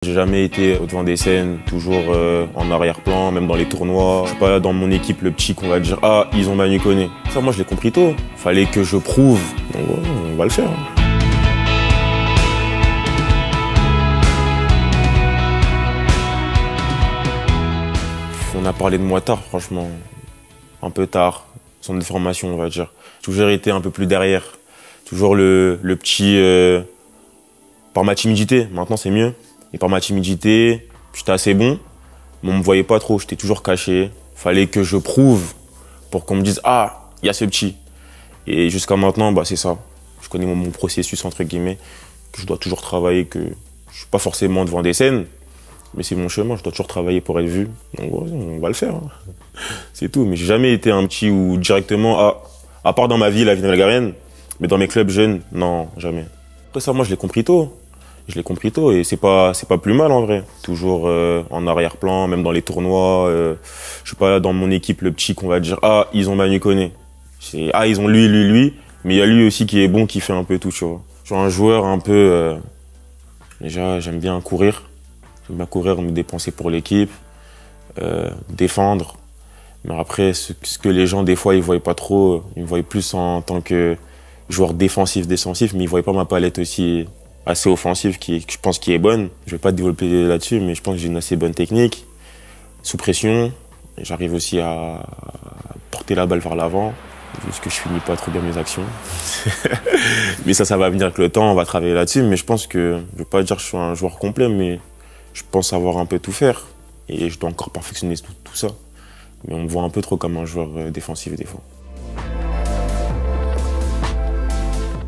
J'ai jamais été au devant des scènes, toujours en arrière-plan, même dans les tournois. Je suis pas dans mon équipe le petit qu'on va dire « Ah, ils ont Manu Koné ». Ça, moi, je l'ai compris tôt. Fallait que je prouve. Donc, ouais, on va le faire. On a parlé de moi tard, franchement. Un peu tard. Centre de formation, on va dire. J'ai toujours été un peu plus derrière. Toujours le petit... par ma timidité. Maintenant, c'est mieux. Et par ma timidité, j'étais assez bon, mais on me voyait pas trop, j'étais toujours caché. Fallait que je prouve pour qu'on me dise « Ah, il y a ce petit ». Et jusqu'à maintenant, bah, c'est ça. Je connais mon processus, entre guillemets, que je dois toujours travailler, que je suis pas forcément devant des scènes, mais c'est mon chemin, je dois toujours travailler pour être vu. Donc ouais, on va le faire. Hein. C'est tout, mais j'ai jamais été un petit où directement, à part dans ma ville, à Villeneuve-la-Garenne, mais dans mes clubs jeunes, non, jamais. Après ça, moi, je l'ai compris tôt. Je l'ai compris tôt et c'est pas plus mal en vrai. Toujours en arrière-plan, même dans les tournois. Je suis pas dans mon équipe le petit qu'on va dire « Ah, ils ont Manu Koné ». C'est « Ah, ils ont lui », mais il y a lui aussi qui est bon, qui fait un peu tout, tu vois. Je suis un joueur un peu... déjà, j'aime bien courir. J'aime bien courir, me dépenser pour l'équipe, défendre. Mais après, ce que les gens, des fois, ils voient pas trop. Ils me voient plus en tant que joueur défensif, mais ils voient pas ma palette aussi assez offensive, que je pense qui est bonne. Je vais pas développer là-dessus, mais je pense que j'ai une assez bonne technique. Sous pression, j'arrive aussi à porter la balle vers l'avant, parce que je finis pas trop bien mes actions. Mais ça va venir avec le temps, on va travailler là-dessus. Mais je pense que, je vais pas dire que je suis un joueur complet, mais je pense savoir un peu tout faire. Et je dois encore perfectionner tout ça. Mais on me voit un peu trop comme un joueur défensif des fois.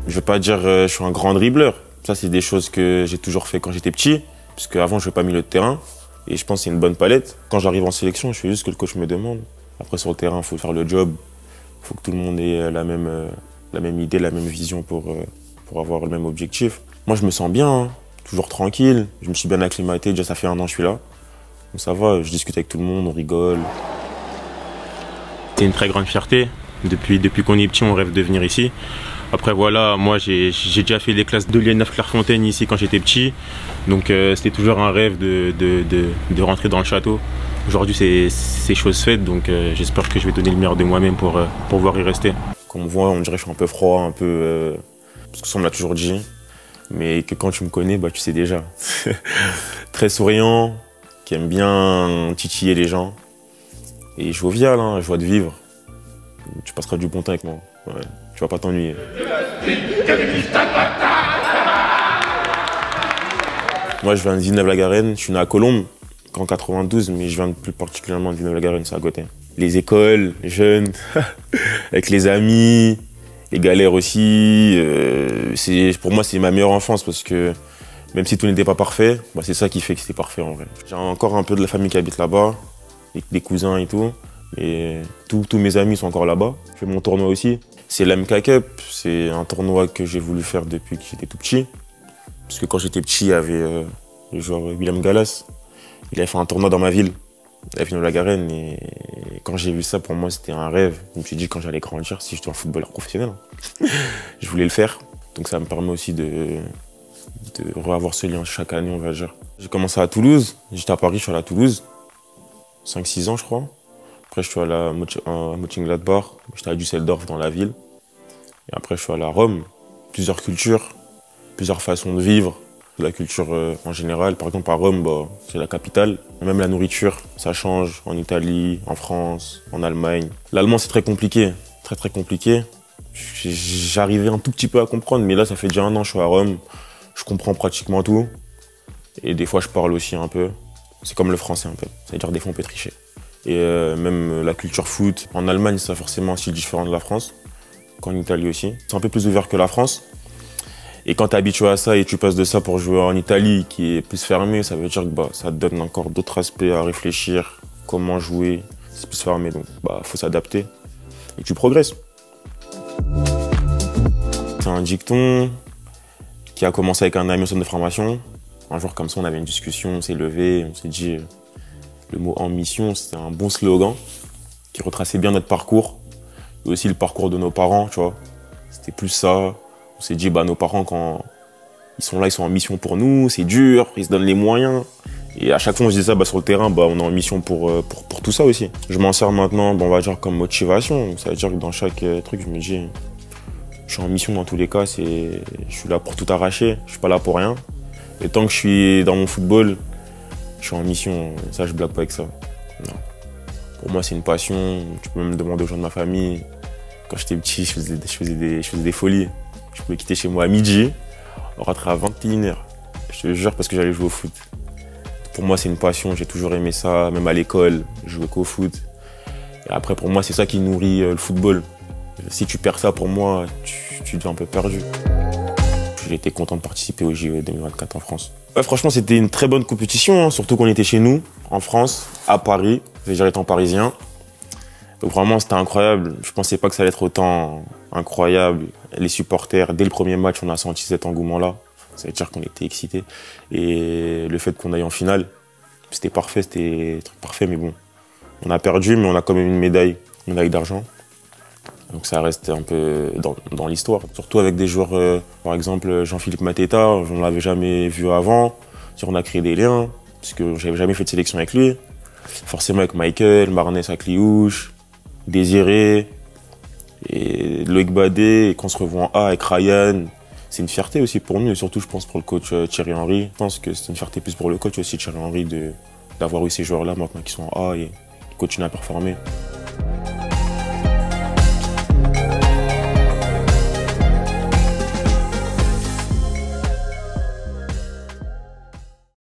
Je vais pas dire que je suis un grand dribbleur. Ça, c'est des choses que j'ai toujours fait quand j'étais petit, parce qu'avant, je ne jouais pas milieu de terrain. Et je pense que c'est une bonne palette. Quand j'arrive en sélection, je fais juste ce que le coach me demande. Après, sur le terrain, il faut faire le job. Il faut que tout le monde ait la même idée, la même vision pour avoir le même objectif. Moi, je me sens bien, hein, toujours tranquille. Je me suis bien acclimaté. Déjà, ça fait 1 an que je suis là. Donc ça va, je discute avec tout le monde, on rigole. C'est une très grande fierté. Depuis qu'on est petit, on rêve de venir ici. Après voilà, moi j'ai déjà fait les classes de l'IN9 Clairefontaine ici quand j'étais petit. Donc c'était toujours un rêve de rentrer dans le château. Aujourd'hui c'est chose faite, donc j'espère que je vais donner le meilleur de moi-même pour pouvoir y rester. Quand on me voit, on dirait que je suis un peu froid, un peu... parce que ça on me l'a toujours dit. Mais que quand tu me connais, bah, tu sais déjà. Très souriant, qui aime bien titiller les gens. Et jovial, hein, joie de vivre. Tu passeras du bon temps avec moi. Ouais, tu vas pas t'ennuyer. Moi, je viens de Villeneuve-la-Garenne. Je suis né à Colombes, en 92, mais je viens plus particulièrement de Villeneuve-la-Garenne, c'est à côté. Les écoles, les jeunes, avec les amis, les galères aussi. Pour moi, c'est ma meilleure enfance parce que même si tout n'était pas parfait, bah, c'est ça qui fait que c'était parfait en vrai. J'ai encore un peu de la famille qui habite là-bas, des cousins et tout. Et tous mes amis sont encore là-bas. Je fais mon tournoi aussi. C'est l'MK Cup, c'est un tournoi que j'ai voulu faire depuis que j'étais tout petit. Parce que quand j'étais petit, il y avait le joueur William Gallas. Il avait fait un tournoi dans ma ville, à Villeneuve-la-Garenne. Et quand j'ai vu ça, pour moi, c'était un rêve. Je me suis dit, quand j'allais grandir, si j'étais un footballeur professionnel, je voulais le faire. Donc ça me permet aussi de revoir ce lien chaque année, on va dire. J'ai commencé à Toulouse. J'étais à Paris, je suis allé à Toulouse. 5-6 ans, je crois. Après, je suis allé à Mönchengladbach, j'étais à Düsseldorf dans la ville. Et après, je suis allé à Rome. Plusieurs cultures, plusieurs façons de vivre, la culture en général. Par exemple, à Rome, bah, c'est la capitale. Même la nourriture, ça change en Italie, en France, en Allemagne. L'allemand, c'est très compliqué, très compliqué. J'arrivais un tout petit peu à comprendre, mais là, ça fait déjà 1 an que je suis à Rome. Je comprends pratiquement tout. Et des fois, je parle aussi un peu. C'est comme le français un peu, c'est-à-dire des fois, on peut tricher. Et même la culture foot. En Allemagne, c'est forcément un style différent de la France, qu'en Italie aussi. C'est un peu plus ouvert que la France. Et quand tu es habitué à ça et tu passes de ça pour jouer en Italie, qui est plus fermé, ça veut dire que bah, ça te donne encore d'autres aspects à réfléchir, comment jouer, c'est plus fermé, donc bah, faut s'adapter. Et tu progresses. C'est un dicton qui a commencé avec un ami au centre de formation. Un jour comme ça, on avait une discussion, on s'est levé, on s'est dit... Le mot ambition, c'était un bon slogan qui retraçait bien notre parcours et aussi le parcours de nos parents, tu vois. C'était plus ça. On s'est dit, bah, nos parents, quand Ils sont là, ils sont en mission pour nous, c'est dur, ils se donnent les moyens. Et à chaque fois, on se dit ça, sur le terrain, on est en mission pour tout ça aussi. Je m'en sers maintenant, on va dire, comme motivation. Ça veut dire que dans chaque truc, je me dis, je suis en mission dans tous les cas, je suis là pour tout arracher, je suis pas là pour rien. Et tant que je suis dans mon football, je suis en mission, ça, je blague pas avec ça. Non. Pour moi, c'est une passion. Tu peux même me demander aux gens de ma famille. Quand j'étais petit, je faisais des folies. Je pouvais quitter chez moi à midi, rentrer à 21h. Je te jure, parce que j'allais jouer au foot. Pour moi, c'est une passion, j'ai toujours aimé ça, même à l'école, je jouais qu'au foot. Et après, pour moi, c'est ça qui nourrit le football. Si tu perds ça, pour moi, tu deviens un peu perdu. J'ai été content de participer au JO 2024 en France. Ouais, franchement, c'était une très bonne compétition, hein, surtout qu'on était chez nous, en France, à Paris. J'ai déjà étant parisien. Donc vraiment, c'était incroyable. Je pensais pas que ça allait être autant incroyable. Les supporters, dès le premier match, on a senti cet engouement-là. Ça veut dire qu'on était excités. Et le fait qu'on aille en finale, c'était parfait, c'était parfait, mais bon. On a perdu, mais on a quand même une médaille d'argent. Donc ça reste un peu dans l'histoire. Surtout avec des joueurs, par exemple Jean-Philippe Mateta, je ne l'avais jamais vu avant. On a créé des liens, parce que j'avais jamais fait de sélection avec lui. Forcément avec Michael, Marnès Akliouche, Désiré, et Loïc Badé, et qu'on se revoit en A avec Ryan. C'est une fierté aussi pour nous, et surtout je pense pour le coach Thierry Henry. Je pense que c'est une fierté plus pour le coach aussi, Thierry Henry, d'avoir eu ces joueurs-là maintenant qui sont en A et qui continuent à performer.